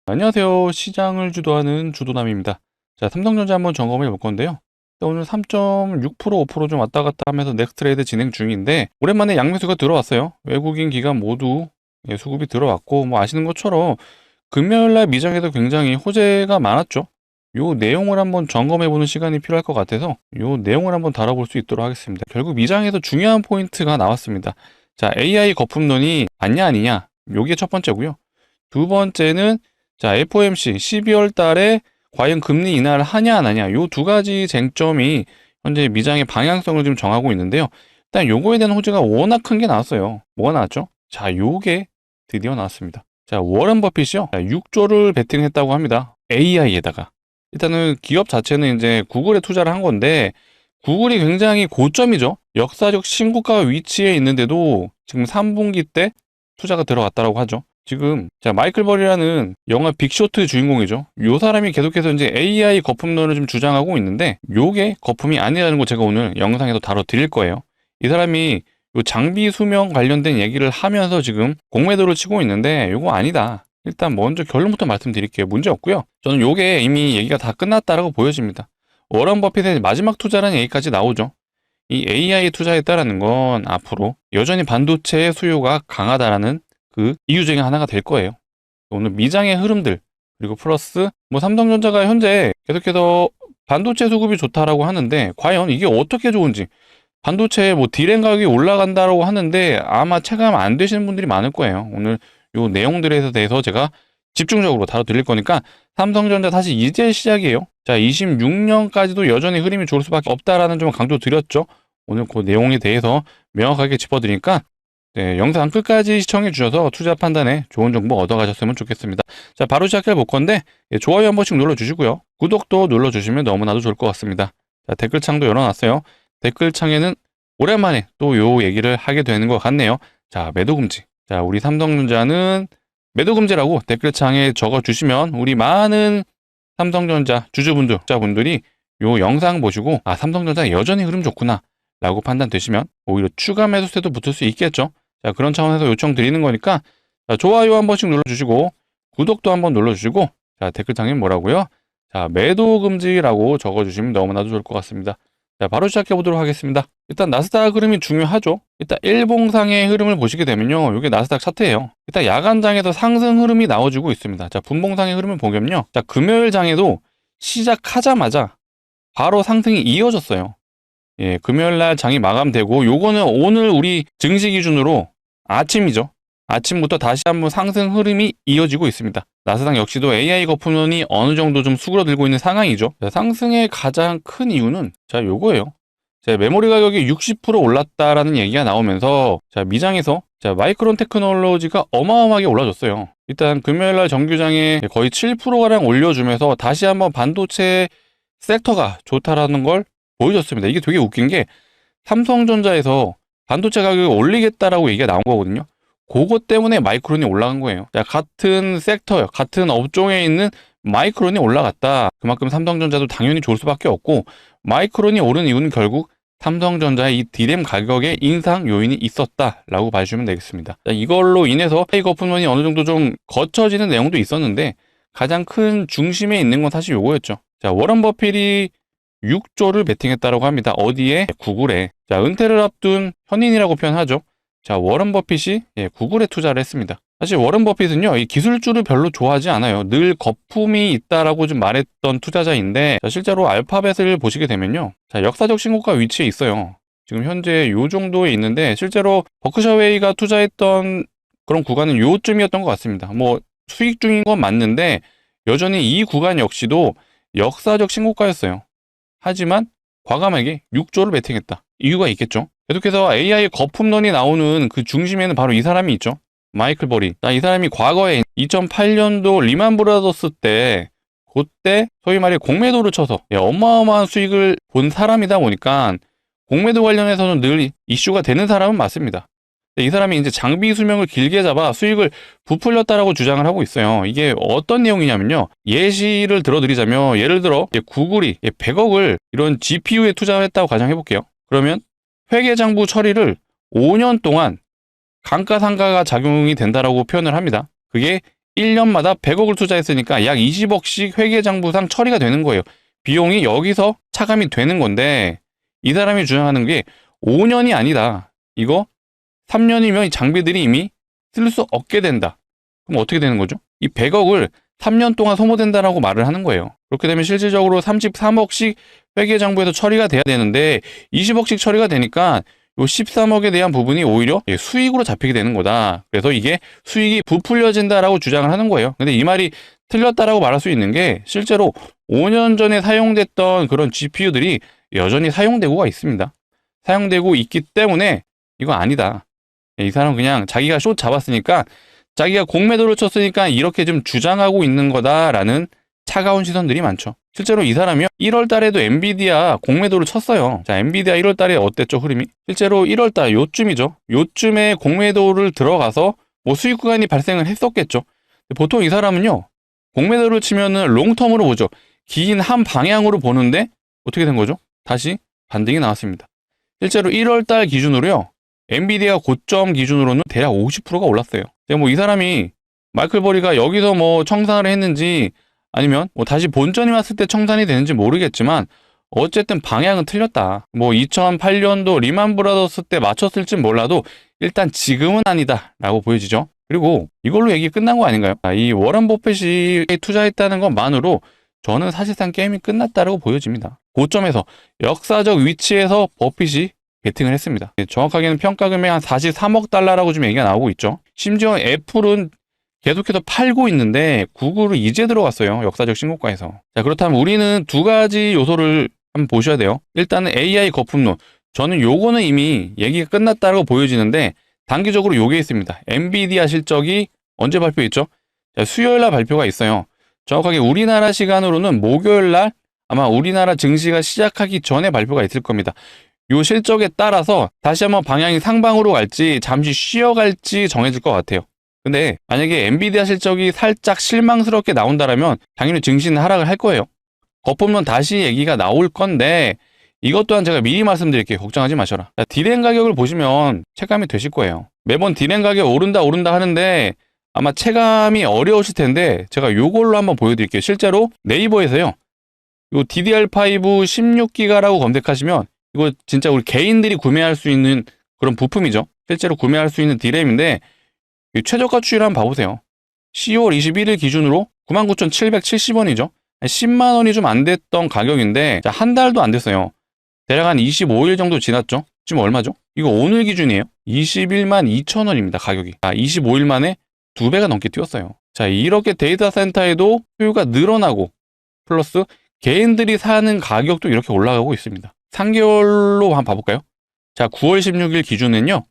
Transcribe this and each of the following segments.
안녕하세요. 시장을 주도하는 주도남입니다. 자, 삼성전자 한번 점검해 볼 건데요. 오늘 3.6%, 5% 좀 왔다 갔다 하면서 넥스트레이드 진행 중인데, 오랜만에 양매수가 들어왔어요. 외국인 기관 모두 수급이 들어왔고, 뭐 아시는 것처럼 금요일날 미장에도 굉장히 호재가 많았죠. 요 내용을 한번 점검해 보는 시간이 필요할 것 같아서 요 내용을 한번 다뤄볼 수 있도록 하겠습니다. 결국 미장에서 중요한 포인트가 나왔습니다. 자, AI 거품론이 맞냐 아니냐, 요게 첫 번째고요. 두 번째는 자, FOMC 12월 달에 과연 금리 인하를 하냐 안 하냐, 요 두 가지 쟁점이 현재 미장의 방향성을 좀 정하고 있는데요. 일단 요거에 대한 호재가 워낙 큰 게 나왔어요. 뭐가 나왔죠? 자, 요게 드디어 나왔습니다. 자, 워런 버핏이요. 6조를 베팅했다고 합니다. AI에다가. 일단은 기업 자체는 이제 구글에 투자를 한 건데, 구글이 굉장히 고점이죠. 역사적 신고가 위치에 있는데도 지금 3분기 때 투자가 들어갔다고 하죠. 지금 자, 마이클 버리라는 영화 빅쇼트 주인공이죠. 요 사람이 계속해서 이제 AI 거품론을 좀 주장하고 있는데, 요게 거품이 아니라는 거 제가 오늘 영상에서 다뤄드릴 거예요. 이 사람이 요 장비 수명 관련된 얘기를 하면서 지금 공매도를 치고 있는데, 요거 아니다. 일단 먼저 결론부터 말씀드릴게요. 문제 없고요. 저는 요게 이미 얘기가 다 끝났다라고 보여집니다. 워런 버핏의 마지막 투자라는 얘기까지 나오죠. 이 AI 투자에 따르는 건 앞으로 여전히 반도체의 수요가 강하다라는 그 이유 중에 하나가 될 거예요. 오늘 미장의 흐름들, 그리고 플러스 뭐 삼성전자가 현재 계속해서 반도체 수급이 좋다라고 하는데, 과연 이게 어떻게 좋은지, 반도체 뭐 디램 가격이 올라간다라고 하는데 아마 체감 안 되시는 분들이 많을 거예요. 오늘 요 내용들에 대해서 제가 집중적으로 다뤄드릴 거니까, 삼성전자 사실 이제 시작이에요. 자, 26년까지도 여전히 흐름이 좋을 수밖에 없다라는 좀 강조 드렸죠. 오늘 그 내용에 대해서 명확하게 짚어드리니까 영상 끝까지 시청해 주셔서 투자 판단에 좋은 정보 얻어가셨으면 좋겠습니다. 자, 바로 시작해 볼 건데, 좋아요 한 번씩 눌러주시고요. 구독도 눌러주시면 너무나도 좋을 것 같습니다. 자, 댓글창도 열어놨어요. 댓글창에는 오랜만에 또 요 얘기를 하게 되는 것 같네요. 자, 매도금지. 자, 우리 삼성전자는 매도금지라고 댓글창에 적어주시면 우리 많은 삼성전자 주주분들, 자분들이 요 영상 보시고, 아, 삼성전자 여전히 흐름 좋구나 라고 판단되시면 오히려 추가 매수세도 붙을 수 있겠죠. 자, 그런 차원에서 요청 드리는 거니까, 자, 좋아요 한 번씩 눌러주시고 구독도 한번 눌러주시고, 자, 댓글창에 뭐라고요? 자, 매도 금지라고 적어주시면 너무나도 좋을 것 같습니다. 자, 바로 시작해 보도록 하겠습니다. 일단 나스닥 흐름이 중요하죠. 일단 일봉상의 흐름을 보시게 되면요, 이게 나스닥 차트예요. 일단 야간장에서 상승 흐름이 나와주고 있습니다. 자, 분봉상의 흐름을 보면요, 자, 금요일 장에도 시작하자마자 바로 상승이 이어졌어요. 예, 금요일날 장이 마감되고, 요거는 오늘 우리 증시 기준으로 아침이죠. 아침부터 다시 한번 상승 흐름이 이어지고 있습니다. 나스닥 역시도 AI 거품론이 어느 정도 좀 수그러들고 있는 상황이죠. 자, 상승의 가장 큰 이유는 자, 요거예요. 자, 메모리 가격이 60% 올랐다라는 얘기가 나오면서, 자, 미장에서 자, 마이크론 테크놀로지가 어마어마하게 올라졌어요. 일단 금요일날 정규장에 거의 7%가량 올려주면서 다시 한번 반도체 섹터가 좋다라는 걸 보여줬습니다. 이게 되게 웃긴 게, 삼성전자에서 반도체 가격을 올리겠다라고 얘기가 나온 거거든요. 그것 때문에 마이크론이 올라간 거예요. 자, 같은 섹터요, 같은 업종에 있는 마이크론이 올라갔다. 그만큼 삼성전자도 당연히 좋을 수밖에 없고, 마이크론이 오른 이유는 결국 삼성전자의 이 디램 가격의 인상 요인이 있었다라고 봐주시면 되겠습니다. 자, 이걸로 인해서 AI 거품론이 어느 정도 좀 거쳐지는 내용도 있었는데, 가장 큰 중심에 있는 건 사실 요거였죠. 자, 워런 버핏이 6조를 베팅했다라고 합니다. 어디에? 구글에. 자, 은퇴를 앞둔 현인이라고 표현하죠. 자, 워런 버핏이 구글에 투자를 했습니다. 사실 워런 버핏은요, 이 기술주를 별로 좋아하지 않아요. 늘 거품이 있다라고 좀 말했던 투자자인데, 자, 실제로 알파벳을 보시게 되면요, 자, 역사적 신고가 위치에 있어요. 지금 현재 요 정도에 있는데, 실제로 버크셔웨이가 투자했던 그런 구간은 요쯤이었던 것 같습니다. 뭐 수익 중인 건 맞는데 여전히 이 구간 역시도 역사적 신고가였어요. 하지만 과감하게 6조를 베팅했다. 이유가 있겠죠. 계속해서 AI 거품론이 나오는 그 중심에는 바로 이 사람이 있죠. 마이클 버리. 이 사람이 과거에 2008년도 리만 브라더스 때, 그때 소위 말해 공매도를 쳐서 어마어마한 수익을 본 사람이다 보니까 공매도 관련해서는 늘 이슈가 되는 사람은 맞습니다. 이 사람이 이제 장비 수명을 길게 잡아 수익을 부풀렸다라고 주장을 하고 있어요. 이게 어떤 내용이냐면요, 예시를 들어드리자면, 예를 들어 구글이 100억을 이런 GPU에 투자했다고 가정해 볼게요. 그러면 회계장부 처리를 5년 동안 감가상각가 작용이 된다라고 표현을 합니다. 그게 1년마다 100억을 투자했으니까 약 20억씩 회계장부상 처리가 되는 거예요. 비용이 여기서 차감이 되는 건데 이 사람이 주장하는 게 5년이 아니다. 이거 3년이면 이 장비들이 이미 쓸 수 없게 된다. 그럼 어떻게 되는 거죠? 이 100억을 3년 동안 소모된다라고 말을 하는 거예요. 그렇게 되면 실질적으로 33억씩 회계장부에서 처리가 돼야 되는데 20억씩 처리가 되니까 요 13억에 대한 부분이 오히려 수익으로 잡히게 되는 거다. 그래서 이게 수익이 부풀려진다라고 주장을 하는 거예요. 근데 이 말이 틀렸다라고 말할 수 있는 게 실제로 5년 전에 사용됐던 그런 GPU들이 여전히 사용되고가 있습니다. 사용되고 있기 때문에 이거 아니다. 이 사람은 그냥 자기가 숏 잡았으니까 자기가 공매도를 쳤으니까 이렇게 좀 주장하고 있는 거다라는 차가운 시선들이 많죠. 실제로 이 사람이요 1월 달에도 엔비디아 공매도를 쳤어요. 자, 엔비디아 1월 달에 어땠죠, 흐름이? 실제로 1월 달 요쯤이죠. 요쯤에 공매도를 들어가서 뭐 수익 구간이 발생을 했었겠죠. 보통 이 사람은요 공매도를 치면은 롱텀으로 보죠. 긴 한 방향으로 보는데 어떻게 된 거죠? 다시 반등이 나왔습니다. 실제로 1월 달 기준으로요 엔비디아 고점 기준으로는 대략 50%가 올랐어요. 뭐 이 사람이 마이클 버리가 여기서 뭐 청산을 했는지 아니면 뭐 다시 본전이 왔을 때 청산이 되는지 모르겠지만 어쨌든 방향은 틀렸다. 뭐 2008년도 리만 브라더스 때 맞췄을진 몰라도 일단 지금은 아니다 라고 보여지죠. 그리고 이걸로 얘기 끝난 거 아닌가요? 이 워런 버핏이 투자했다는 것만으로 저는 사실상 게임이 끝났다라고 보여집니다. 고점에서 역사적 위치에서 버핏이 베팅을 했습니다. 정확하게는 평가 금액 한 43억 달러라고 지금 얘기가 나오고 있죠. 심지어 애플은 계속해서 팔고 있는데 구글은 이제 들어왔어요. 역사적 신고가에서. 자, 그렇다면 우리는 두 가지 요소를 한번 보셔야 돼요. 일단은 AI 거품론. 저는 요거는 이미 얘기가 끝났다고 보여지는데 단기적으로 요게 있습니다. 엔비디아 실적이 언제 발표했죠? 자, 수요일날 발표가 있어요. 정확하게 우리나라 시간으로는 목요일날 아마 우리나라 증시가 시작하기 전에 발표가 있을 겁니다. 요 실적에 따라서 다시 한번 방향이 상방으로 갈지 잠시 쉬어갈지 정해질 것 같아요. 근데 만약에 엔비디아 실적이 살짝 실망스럽게 나온다라면 당연히 증시는 하락을 할 거예요. 거품론 다시 얘기가 나올 건데 이것 또한 제가 미리 말씀드릴게요. 걱정하지 마셔라. 디램 가격을 보시면 체감이 되실 거예요. 매번 디램 가격 오른다 하는데 아마 체감이 어려우실 텐데 제가 요걸로 한번 보여드릴게요. 실제로 네이버에서요. 요 DDR5 16기가라고 검색하시면 이거 진짜 우리 개인들이 구매할 수 있는 그런 부품이죠. 실제로 구매할 수 있는 디램인데 최저가 추이를 한번 봐보세요. 10월 21일 기준으로 99,770원이죠. 10만 원이 좀 안 됐던 가격인데 한 달도 안 됐어요. 대략 한 25일 정도 지났죠. 지금 얼마죠? 이거 오늘 기준이에요. 21만 2천 원입니다. 가격이. 25일 만에 2배가 넘게 뛰었어요. 자, 이렇게 데이터 센터에도 소유가 늘어나고 플러스 개인들이 사는 가격도 이렇게 올라가고 있습니다. 3개월로 한번 봐볼까요? 자, 9월 16일 기준은요.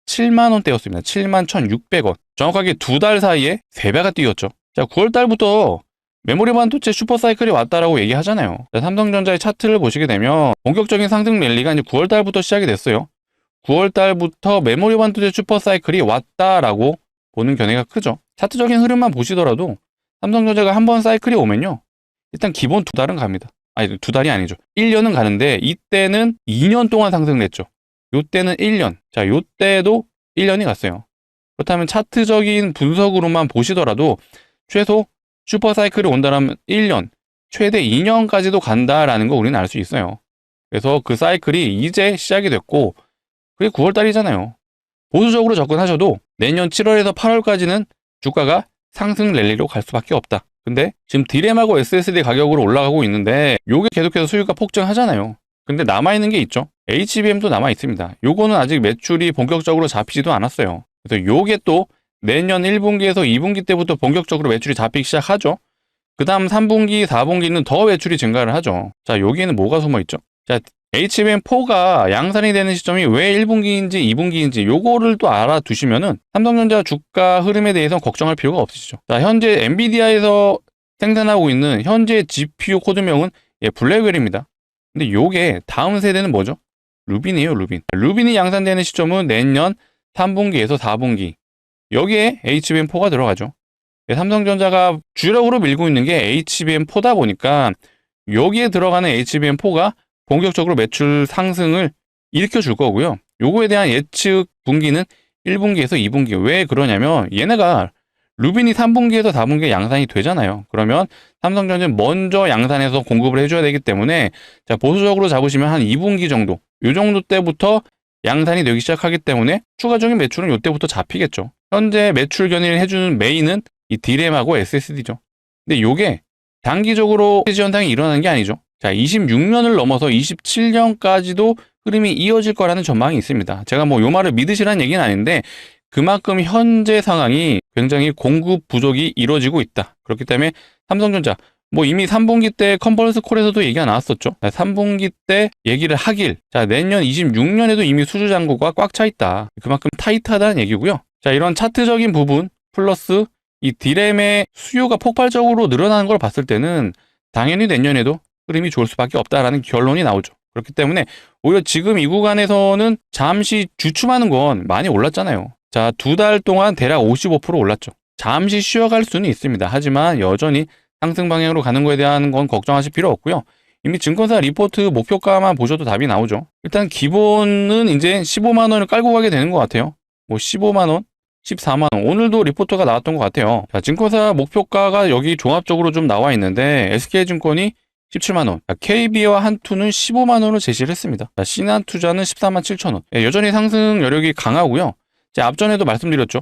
7만 원대였습니다. 7만 1,600원. 정확하게 2달 사이에 3배가 뛰었죠. 자, 9월 달부터 메모리 반도체 슈퍼사이클이 왔다라고 얘기하잖아요. 자, 삼성전자의 차트를 보시게 되면 본격적인 상승 랠리가 이제 9월 달부터 시작이 됐어요. 9월 달부터 메모리 반도체 슈퍼사이클이 왔다라고 보는 견해가 크죠. 차트적인 흐름만 보시더라도 삼성전자가 한번 사이클이 오면요. 일단 기본 2달은 갑니다. 아니, 2달이 아니죠. 1년은 가는데 이때는 2년 동안 상승을 했죠. 요때는 1년. 자, 요때도 1년이 갔어요. 그렇다면 차트적인 분석으로만 보시더라도 최소 슈퍼사이클이 온다면 1년, 최대 2년까지도 간다라는 거 우리는 알 수 있어요. 그래서 그 사이클이 이제 시작이 됐고 그게 9월 달이잖아요. 보수적으로 접근하셔도 내년 7월에서 8월까지는 주가가 상승 랠리로 갈 수밖에 없다. 근데 지금 디램하고 SSD 가격으로 올라가고 있는데 요게 계속해서 수요가 폭증하잖아요. 근데 남아있는 게 있죠. HBM도 남아있습니다. 요거는 아직 매출이 본격적으로 잡히지도 않았어요. 그래서 요게 또 내년 1분기에서 2분기 때부터 본격적으로 매출이 잡히기 시작하죠. 그 다음 3분기, 4분기는 더 매출이 증가를 하죠. 자, 여기에는 뭐가 숨어있죠? 자, HBM4가 양산이 되는 시점이 왜 1분기인지 2분기인지 요거를 또 알아두시면은 삼성전자 주가 흐름에 대해서 걱정할 필요가 없으시죠. 자, 현재 엔비디아에서 생산하고 있는 현재 GPU 코드명은 블랙웰입니다. 근데 요게 다음 세대는 뭐죠? 루빈이에요, 루빈. 루빈이 양산되는 시점은 내년 3분기에서 4분기. 여기에 HBM4가 들어가죠. 삼성전자가 주력으로 밀고 있는 게 HBM4다 보니까 여기에 들어가는 HBM4가 본격적으로 매출 상승을 일으켜 줄 거고요. 요거에 대한 예측 분기는 1분기에서 2분기. 왜 그러냐면 얘네가 루빈이 3분기에서 4분기에 양산이 되잖아요. 그러면 삼성전자는 먼저 양산해서 공급을 해줘야 되기 때문에 자, 보수적으로 잡으시면 한 2분기 정도, 요 정도 때부터 양산이 되기 시작하기 때문에 추가적인 매출은 요때부터 잡히겠죠. 현재 매출 견인을 해주는 메인은 이 D램하고 SSD죠. 근데 요게 단기적으로 해지 현상이 일어나는 게 아니죠. 자, 26년을 넘어서 27년까지도 흐름이 이어질 거라는 전망이 있습니다. 제가 뭐 요 말을 믿으시라는 얘기는 아닌데 그만큼 현재 상황이 굉장히 공급 부족이 이루어지고 있다. 그렇기 때문에 삼성전자 뭐 이미 3분기 때 컨퍼런스 콜에서도 얘기가 나왔었죠. 3분기 때 얘기를 하길 자, 내년 26년에도 이미 수주 잔고가 꽉 차 있다. 그만큼 타이트하다는 얘기고요. 자, 이런 차트적인 부분 플러스 이 D램의 수요가 폭발적으로 늘어나는 걸 봤을 때는 당연히 내년에도 흐름이 좋을 수밖에 없다라는 결론이 나오죠. 그렇기 때문에 오히려 지금 이 구간에서는 잠시 주춤하는 건 많이 올랐잖아요. 자, 2달 동안 대략 55% 올랐죠. 잠시 쉬어갈 수는 있습니다. 하지만 여전히 상승 방향으로 가는 거에 대한 건 걱정하실 필요 없고요. 이미 증권사 리포트 목표가만 보셔도 답이 나오죠. 일단 기본은 이제 15만 원을 깔고 가게 되는 것 같아요. 뭐 15만 원, 14만 원. 오늘도 리포트가 나왔던 것 같아요. 자, 증권사 목표가가 여기 종합적으로 좀 나와 있는데 SK증권이 17만 원, KB와 한투는 15만 원을 제시를 했습니다. 신한투자는 14만 7천 원. 여전히 상승 여력이 강하고요. 제가 앞전에도 말씀드렸죠.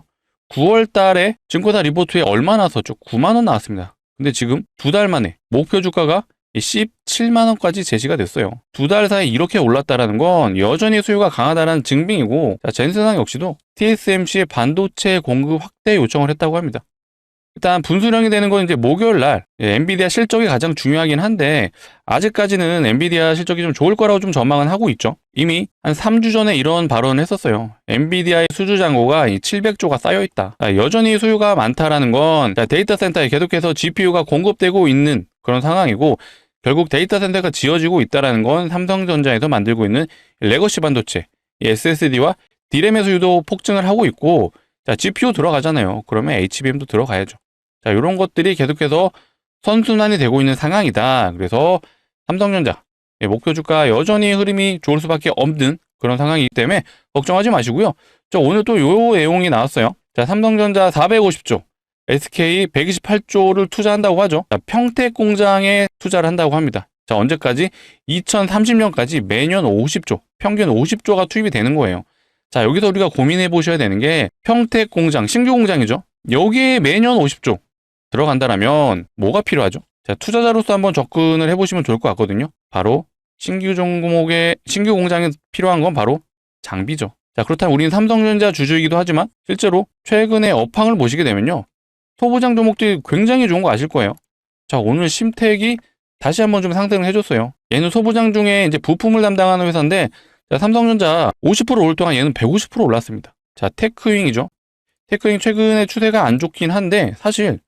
9월 달에 증권사 리포트에 얼마 나왔었죠? 9만 원 나왔습니다. 근데 지금 2달 만에 목표 주가가 17만 원까지 제시가 됐어요. 2달 사이에 이렇게 올랐다는 건 여전히 수요가 강하다는 증빙이고, 젠슨항 역시도 TSMC의 반도체 공급 확대 요청을 했다고 합니다. 일단 분수령이 되는 건 이제 목요일 날 엔비디아 실적이 가장 중요하긴 한데 아직까지는 엔비디아 실적이 좀 좋을 거라고 좀 전망은 하고 있죠. 이미 한 3주 전에 이런 발언을 했었어요. 엔비디아의 수주 잔고가 700조가 쌓여 있다. 여전히 수요가 많다라는 건 데이터 센터에 계속해서 GPU가 공급되고 있는 그런 상황이고, 결국 데이터 센터가 지어지고 있다는 건 삼성전자에서 만들고 있는 레거시 반도체 SSD와 D램의 수요도 폭증을 하고 있고, 자, GPU 들어가잖아요. 그러면 HBM도 들어가야죠. 자, 이런 것들이 계속해서 선순환이 되고 있는 상황이다. 그래서 삼성전자 목표 주가 여전히 흐름이 좋을 수밖에 없는 그런 상황이기 때문에 걱정하지 마시고요. 저 오늘 또 요 내용이 나왔어요. 자, 삼성전자 450조, SK 128조를 투자한다고 하죠. 자, 평택 공장에 투자를 한다고 합니다. 자, 언제까지? 2030년까지 매년 50조, 평균 50조가 투입이 되는 거예요. 자, 여기서 우리가 고민해 보셔야 되는 게 평택 공장, 신규 공장이죠. 여기에 매년 50조 들어간다라면 뭐가 필요하죠? 자, 투자자로서 한번 접근을 해보시면 좋을 것 같거든요. 바로 신규 종목의 신규 공장에 필요한 건 바로 장비죠. 자, 그렇다면 우리는 삼성전자 주주이기도 하지만 실제로 최근에 업황을 보시게 되면요, 소부장 종목들이 굉장히 좋은 거 아실 거예요. 자, 오늘 심택이 다시 한번 좀 상승을 해줬어요. 얘는 소부장 중에 이제 부품을 담당하는 회사인데, 자, 삼성전자 50% 오를 동안 얘는 150% 올랐습니다. 자, 테크윙이죠. 테크윙 최근에 추세가 안 좋긴 한데 사실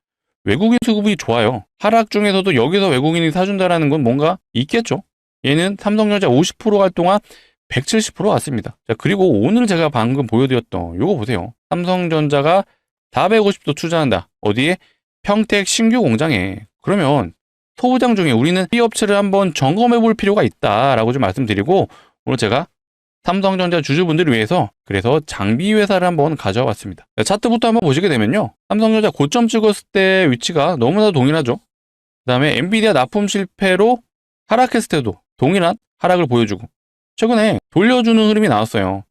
외국인 수급이 좋아요. 하락 중에서도 여기서 외국인이 사준다라는 건 뭔가 있겠죠. 얘는 삼성전자 50% 갈 동안 170% 왔습니다. 자, 그리고 오늘 제가 방금 보여드렸던 요거 보세요. 삼성전자가 450도 투자한다. 어디에? 평택 신규 공장에. 그러면 소부장 중에 우리는 이 업체를 한번 점검해 볼 필요가 있다라고 좀 말씀드리고, 오늘 제가 삼성전자 주주분들을 위해서 그래서 장비 회사를 한번 가져왔습니다. 차트부터 한번 보시게 되면요, 삼성전자 고점 찍었을 때 위치가 너무나 동일하죠. 그 다음에 엔비디아 납품 실패로 하락했을 때도 동일한 하락을 보여주고, 최근에 돌려주는 흐름이 나왔어요.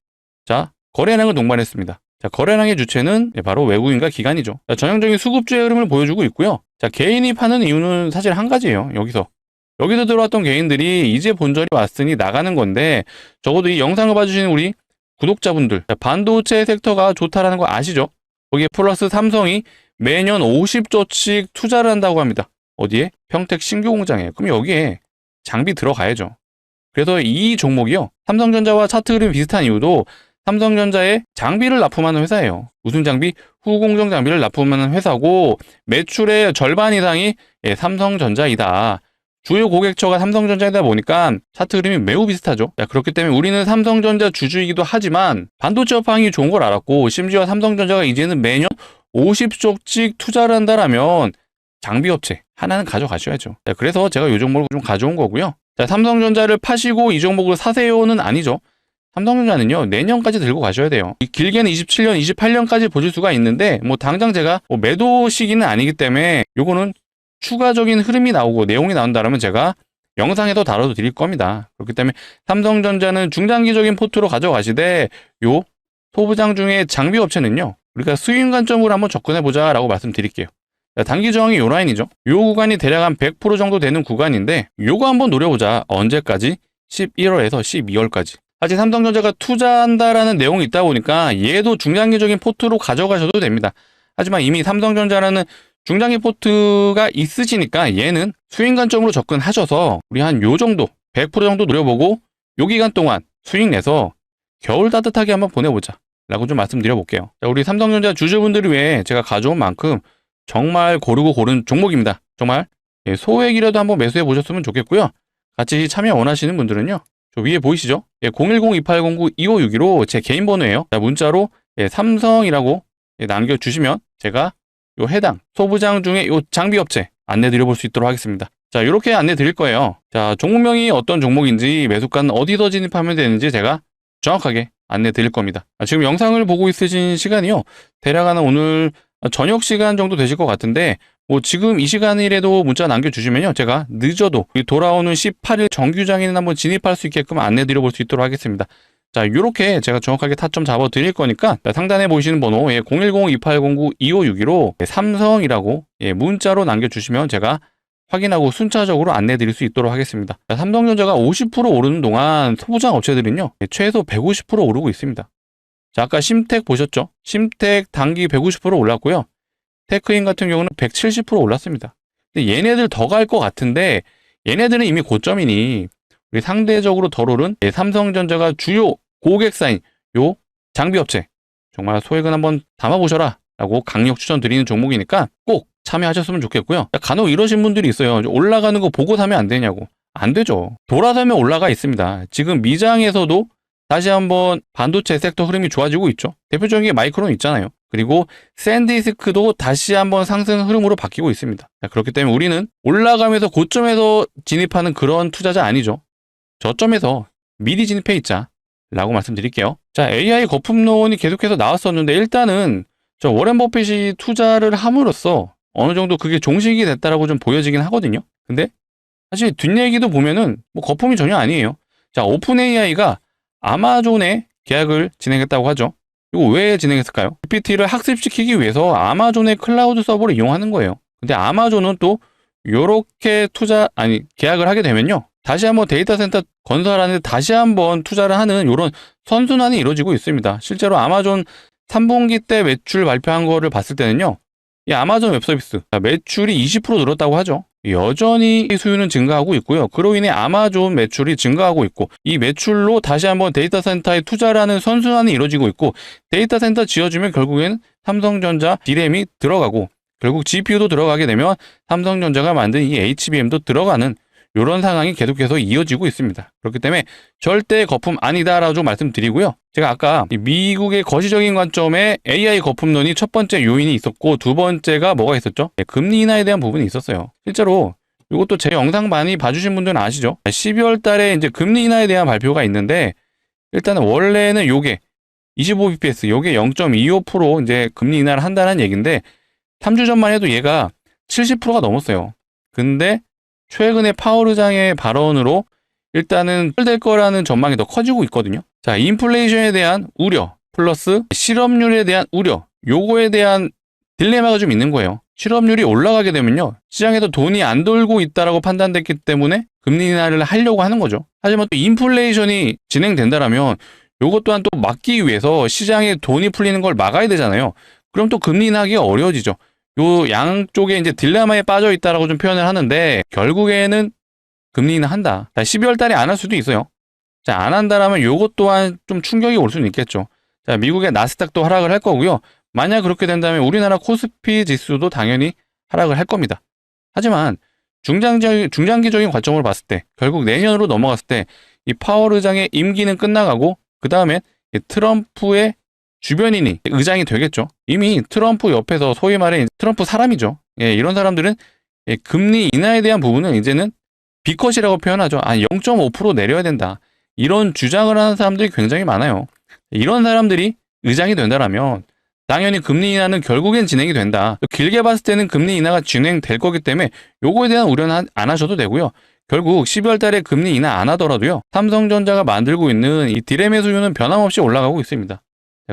자, 거래량을 동반했습니다. 자, 거래량의 주체는 바로 외국인과 기관이죠. 자, 전형적인 수급주의 흐름을 보여주고 있고요. 자, 개인이 파는 이유는 사실 한 가지예요. 여기서 들어왔던 개인들이 이제 본전이 왔으니 나가는 건데, 적어도 이 영상을 봐주시는 우리 구독자분들, 반도체 섹터가 좋다라는 거 아시죠? 거기에 플러스 삼성이 매년 50조씩 투자를 한다고 합니다. 어디에? 평택 신규 공장에. 그럼 여기에 장비 들어가야죠. 그래서 이 종목이요, 삼성전자와 차트 흐름이 비슷한 이유도 삼성전자에 장비를 납품하는 회사예요. 무슨 장비? 후공정 장비를 납품하는 회사고, 매출의 절반 이상이 삼성전자이다. 주요 고객처가 삼성전자이다 보니까 차트 흐름이 매우 비슷하죠. 자, 그렇기 때문에 우리는 삼성전자 주주이기도 하지만 반도체 업황이 좋은 걸 알았고, 심지어 삼성전자가 이제는 매년 50조씩 투자를 한다라면 장비업체 하나는 가져가셔야죠. 자, 그래서 제가 이 종목을 좀 가져온 거고요. 자, 삼성전자를 파시고 이 종목을 사세요는 아니죠. 삼성전자는요, 내년까지 들고 가셔야 돼요. 길게는 27년, 28년까지 보실 수가 있는데, 뭐, 당장 제가 매도 시기는 아니기 때문에, 요거는 추가적인 흐름이 나오고 내용이 나온다면 제가 영상에도 다뤄도 드릴 겁니다. 그렇기 때문에 삼성전자는 중장기적인 포트로 가져가시되, 요 소부장 중에 장비 업체는요, 우리가 수익 관점으로 한번 접근해보자 라고 말씀드릴게요. 단기 저항이 요 라인이죠. 요 구간이 대략 한 100% 정도 되는 구간인데, 요거 한번 노려보자. 언제까지? 11월에서 12월까지. 사실 삼성전자가 투자한다라는 내용이 있다 보니까 얘도 중장기적인 포트로 가져가셔도 됩니다. 하지만 이미 삼성전자라는 중장기 포트가 있으시니까 얘는 수익 관점으로 접근하셔서 우리 한 요 정도 100% 정도 노려보고 요 기간 동안 수익 내서 겨울 따뜻하게 한번 보내보자 라고 좀 말씀드려볼게요. 자, 우리 삼성전자 주주분들을 위해 제가 가져온 만큼 정말 고르고 고른 종목입니다. 정말 소액이라도 한번 매수해 보셨으면 좋겠고요. 같이 참여 원하시는 분들은요, 저 위에 보이시죠? 010-2809-2562로 제 개인 번호예요. 자, 문자로 삼성이라고 남겨주시면 제가 요 해당 소부장 중에 요 장비업체 안내 드려볼 수 있도록 하겠습니다. 자, 이렇게 안내 드릴 거예요. 자, 종목명이 어떤 종목인지, 매수가는 어디서 진입하면 되는지 제가 정확하게 안내 드릴 겁니다. 지금 영상을 보고 있으신 시간이요, 대략 한 오늘 저녁 시간 정도 되실 것 같은데, 뭐 지금 이 시간이라도 문자 남겨주시면요, 제가 늦어도 돌아오는 18일 정규장에는 한번 진입할 수 있게끔 안내 드려볼 수 있도록 하겠습니다. 자, 요렇게 제가 정확하게 타점 잡아 드릴 거니까, 상단에 보이시는 번호 010-2809-2562로 삼성이라고 문자로 남겨주시면 제가 확인하고 순차적으로 안내 드릴 수 있도록 하겠습니다. 자, 삼성전자가 50% 오르는 동안 소부장 업체들은요, 최소 150% 오르고 있습니다. 자, 아까 심택 보셨죠? 심택 단기 150% 올랐고요. 테크인 같은 경우는 170% 올랐습니다. 근데 얘네들 더 갈 것 같은데, 얘네들은 이미 고점이니 우리 상대적으로 덜 오른 삼성전자가 주요 고객사인 요 장비업체 정말 소액은 한번 담아보셔라 라고 강력 추천드리는 종목이니까 꼭 참여하셨으면 좋겠고요. 간혹 이러신 분들이 있어요. 올라가는 거 보고 사면 안 되냐고. 안 되죠. 돌아서면 올라가 있습니다. 지금 미장에서도 다시 한번 반도체 섹터 흐름이 좋아지고 있죠. 대표적인 게 마이크론 있잖아요. 그리고 샌디스크도 다시 한번 상승 흐름으로 바뀌고 있습니다. 자, 그렇기 때문에 우리는 올라가면서 고점에서 진입하는 그런 투자자 아니죠. 저점에서 미리 진입해 있자 라고 말씀드릴게요. 자, AI 거품론이 계속해서 나왔었는데, 일단은 저 워렌 버핏이 투자를 함으로써 어느 정도 그게 종식이 됐다라고 좀 보여지긴 하거든요. 근데 사실 뒷얘기도 보면은 뭐 거품이 전혀 아니에요. 자, 오픈 AI가 아마존에 계약을 진행했다고 하죠. 이거 왜 진행했을까요? GPT를 학습시키기 위해서 아마존의 클라우드 서버를 이용하는 거예요. 근데 아마존은 또 요렇게 계약을 하게 되면요, 다시 한번 데이터 센터 건설하는데 다시 한번 투자를 하는 요런 선순환이 이루어지고 있습니다. 실제로 아마존 3분기 때 매출 발표한 거를 봤을 때는요, 이 아마존 웹서비스 매출이 20% 늘었다고 하죠. 여전히 수요는 증가하고 있고요. 그로 인해 아마존 매출이 증가하고 있고, 이 매출로 다시 한번 데이터 센터에 투자라는 선순환이 이루어지고 있고, 데이터 센터 지어주면 결국에는 삼성전자 D램이 들어가고, 결국 GPU도 들어가게 되면 삼성전자가 만든 이 HBM도 들어가는 이런 상황이 계속해서 이어지고 있습니다. 그렇기 때문에 절대 거품 아니다라고 말씀드리고요. 제가 아까 미국의 거시적인 관점에 AI 거품론이 첫 번째 요인이 있었고, 두 번째가 뭐가 있었죠? 금리 인하에 대한 부분이 있었어요. 실제로 이것도 제 영상 많이 봐주신 분들은 아시죠? 12월 달에 이제 금리 인하에 대한 발표가 있는데, 일단은 원래는 요게 25bps, 요게 0.25% 이제 금리 인하를 한다는 얘기인데, 3주 전만 해도 얘가 70%가 넘었어요. 근데 최근에 파월 의장의 발언으로 일단은 될 거라는 전망이 더 커지고 있거든요. 자, 인플레이션에 대한 우려 플러스 실업률에 대한 우려, 요거에 대한 딜레마가 좀 있는 거예요. 실업률이 올라가게 되면요, 시장에도 돈이 안 돌고 있다라고 판단됐기 때문에 금리 인하를 하려고 하는 거죠. 하지만 또 인플레이션이 진행된다라면 요것 또한 또 막기 위해서 시장에 돈이 풀리는 걸 막아야 되잖아요. 그럼 또 금리 인하하기가 어려워지죠. 요 양쪽에 이제 딜레마에 빠져 있다라고 좀 표현을 하는데, 결국에는 금리 인하 한다. 12월 달에 안 할 수도 있어요. 자, 안 한다라면 요것 또한 좀 충격이 올 수는 있겠죠. 자, 미국의 나스닥도 하락을 할 거고요. 만약 그렇게 된다면 우리나라 코스피 지수도 당연히 하락을 할 겁니다. 하지만 중장기적인 관점으로 봤을 때, 결국 내년으로 넘어갔을 때 이 파월 의장의 임기는 끝나가고, 그 다음에 트럼프의 주변인이 의장이 되겠죠. 이미 트럼프 옆에서 소위 말해 트럼프 사람이죠. 이런 사람들은 금리 인하에 대한 부분은 이제는 B컷이라고 표현하죠. 0.5% 내려야 된다. 이런 주장을 하는 사람들이 굉장히 많아요. 이런 사람들이 의장이 된다라면 당연히 금리 인하는 결국엔 진행이 된다. 길게 봤을 때는 금리 인하가 진행될 거기 때문에 요거에 대한 우려는 안 하셔도 되고요. 결국 12월 달에 금리 인하 안 하더라도요. 삼성전자가 만들고 있는 이 디램의 수요는 변함없이 올라가고 있습니다.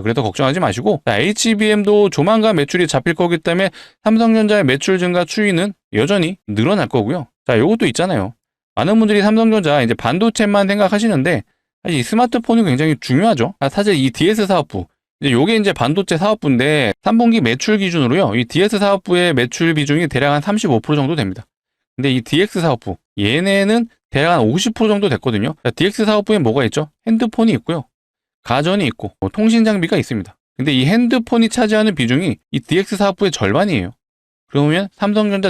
그래서 걱정하지 마시고 HBM도 조만간 매출이 잡힐 거기 때문에 삼성전자의 매출 증가 추이는 여전히 늘어날 거고요. 자, 요것도 있잖아요. 많은 분들이 삼성전자 이제 반도체만 생각하시는데 사실 이 스마트폰이 굉장히 중요하죠. 사실 이 DS 사업부 이제 요게 이제 반도체 사업부인데 3분기 매출 기준으로요. 이 DS 사업부의 매출 비중이 대략 한 35% 정도 됩니다. 근데 이 DX 사업부 얘네는 대략 한 50% 정도 됐거든요. DX 사업부에 뭐가 있죠? 핸드폰이 있고요. 가전이 있고 통신 장비가 있습니다. 근데 이 핸드폰이 차지하는 비중이 이 DX 사업부의 절반이에요. 그러면 삼성전자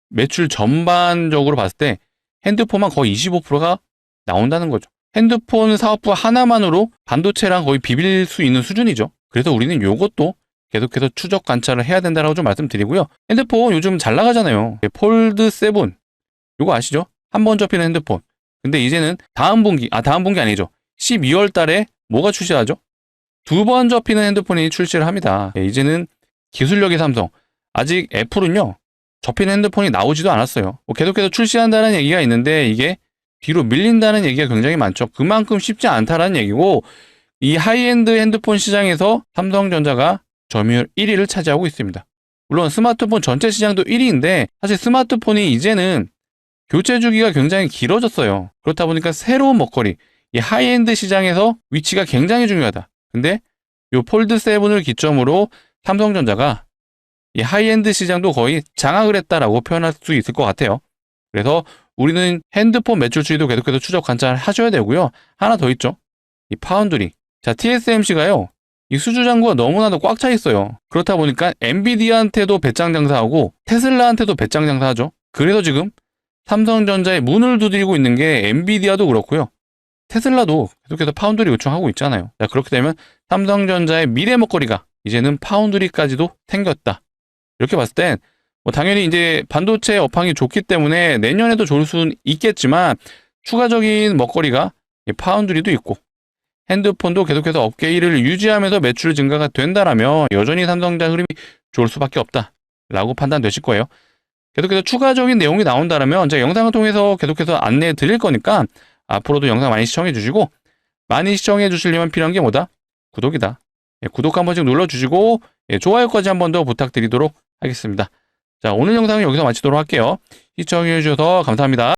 매출 전반적으로 봤을 때 핸드폰만 거의 25%가 나온다는 거죠. 핸드폰 사업부 하나만으로 반도체랑 거의 비빌 수 있는 수준이죠. 그래서 우리는 요것도 계속해서 추적 관찰을 해야 된다라고 좀 말씀드리고요. 핸드폰 요즘 잘 나가잖아요. 폴드 7 요거 아시죠? 한 번 접히는 핸드폰. 근데 이제는 다음 분기 아니죠. 12월 달에 뭐가 출시하죠? 2번 접히는 핸드폰이 출시를 합니다. 이제는 기술력의 삼성. 아직 애플은요. 접히는 핸드폰이 나오지도 않았어요. 계속해서 출시한다는 얘기가 있는데 이게 뒤로 밀린다는 얘기가 굉장히 많죠. 그만큼 쉽지 않다라는 얘기고 이 하이엔드 핸드폰 시장에서 삼성전자가 점유율 1위를 차지하고 있습니다. 물론 스마트폰 전체 시장도 1위인데 사실 스마트폰이 이제는 교체 주기가 굉장히 길어졌어요. 그렇다 보니까 새로운 먹거리, 이 하이엔드 시장에서 위치가 굉장히 중요하다. 근데 이 폴드 7을 기점으로 삼성전자가 이 하이엔드 시장도 거의 장악을 했다라고 표현할 수 있을 것 같아요. 그래서 우리는 핸드폰 매출 추이도 계속해서 추적 관찰하셔야 되고요. 하나 더 있죠. 이 파운드리. 자, TSMC가요. 이 수주 잔고가 너무나도 꽉 차 있어요. 그렇다 보니까 엔비디아한테도 배짱 장사하고 테슬라한테도 배짱 장사하죠. 그래서 지금 삼성전자에 문을 두드리고 있는 게 엔비디아도 그렇고요. 테슬라도 계속해서 파운드리 요청하고 있잖아요. 자, 그렇게 되면 삼성전자의 미래 먹거리가 이제는 파운드리까지도 생겼다. 이렇게 봤을 땐 당연히 이제 반도체 업황이 좋기 때문에 내년에도 좋을 수는 있겠지만 추가적인 먹거리가 파운드리도 있고 핸드폰도 계속해서 업계 1위를 유지하면서 매출 증가가 된다라면 여전히 삼성전자 흐름이 좋을 수밖에 없다라고 판단되실 거예요. 계속해서 추가적인 내용이 나온다라면 제가 영상을 통해서 계속해서 안내해 드릴 거니까 앞으로도 영상 많이 시청해 주시고 많이 시청해 주시려면 필요한 게 뭐다? 구독이다. 구독 한 번씩 눌러주시고 좋아요까지 한 번 더 부탁드리도록 하겠습니다. 자, 오늘 영상은 여기서 마치도록 할게요. 시청해 주셔서 감사합니다.